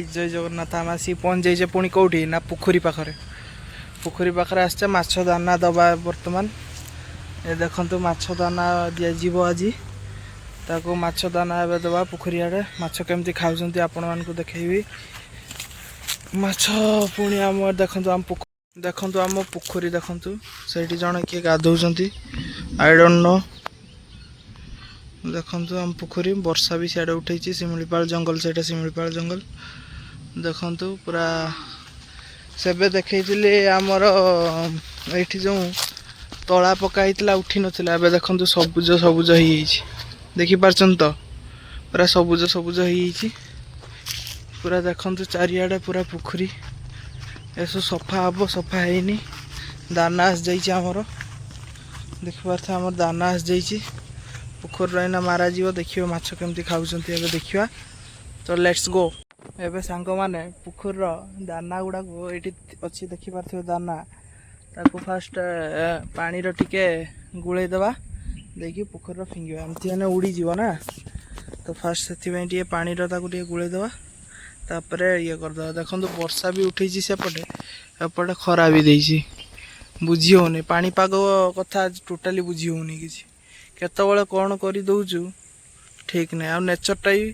जय जगन्नाथ आम आसी पहुँच जाइए पुणी कौटी ना पोखरी पाखे आसचे माछ दाना दबा बर्तमान ए देखंतु माछ दाना दिज्व आज ताको माछ दाना ए दबा पोखरी आड़े माछ केमती खाऊँ आपण मानक देखी माछ पुणी आम देखंतु आम पोखरी देखंतु से जड़े किए गाधौंती आई डोंट नो देखंतु आम पोखरी वर्षा भी सियाड़े उठे शिमिलीपाल जंगल से शिमिलीपाल जंगल देखंतु पूरा सेबे देखी आमर ये जो तला पकाई उठी नाला ए देखंतु सबुज सबुज हो देखिपार तो पूरा सबुज सबुज हो पूरा देखंतु चारिआडे पूरा पोखरी एसो सफा हम सफा है दाना आस जामर देखिपार आमर दाना आस जा पोखर रहीना मारा देखिए माछ केमती खाऊँ देखा तो लेट्स गो एबे सांग माने पोखर दाना गुड़ा ये अच्छी देखिपार दाना ताको फास्ट पानी टिके गुड़े दबा देखिए पोखर फिंगा एमती मैंने उड़ी जीव ना तो फास्ट से पानी टे गुड़े दबा तापर ये करदे देखो वर्षा भी उठी सेपटे एपटे खरा भी देसी बुझी होनी पानीपाग कथा टोटाली बुझी होनी किसी केतबले कौन कर दौचु ठीक नहीं आ नेचरटा ही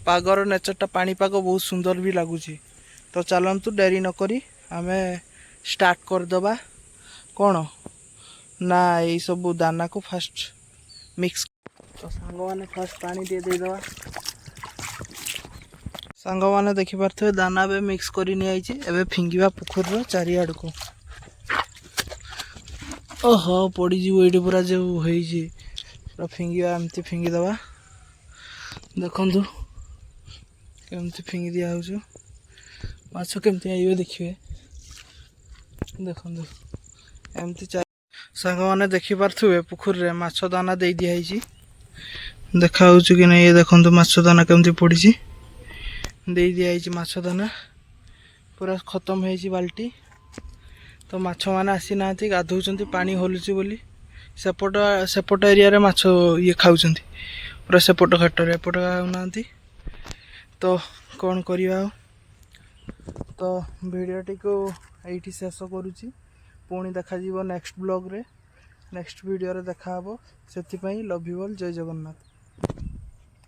पागर नेचरटा पानीपाग बहुत सुंदर भी लगुच तो चलतु डेरी नक आम स्टार्ट करदे कौन ना ये सब दाना को फास्ट मिक्स तो सांग मैंने फास्ट पानी टे देदे सांग मैंने देखिपारे दाना बे मिक्स कर नहीं फिंगा पोखर चारिआड को ओहो पड़ीजी ये पूरा जो पूरा फिंगा एमती फिंगिदबा देखु केमती फिंगी दिया माछ केमती आइए देखिए देखु एमती सांग मैंने देखिपारे पोखर माछ दाना दे दिखाई देखा कि नहीं ये देखो माछ दाना केमती पड़ी दे दिखाई माछ दाना पूरा खत्म हो बाल्टी तो माछ मैंने आसी ना गाधौं पानी हलुची बोली सेपट एरिया माछ ये खाऊँ पूरा सेपट घाटर एपट खाऊना तो कौन करवा तो भिडियोटी को ये शेष करुँची पुणी देखा नेक्स्ट ब्लॉग रे नेक्स्ट वीडियो रे देखा से लव यू ऑल जय जगन्नाथ।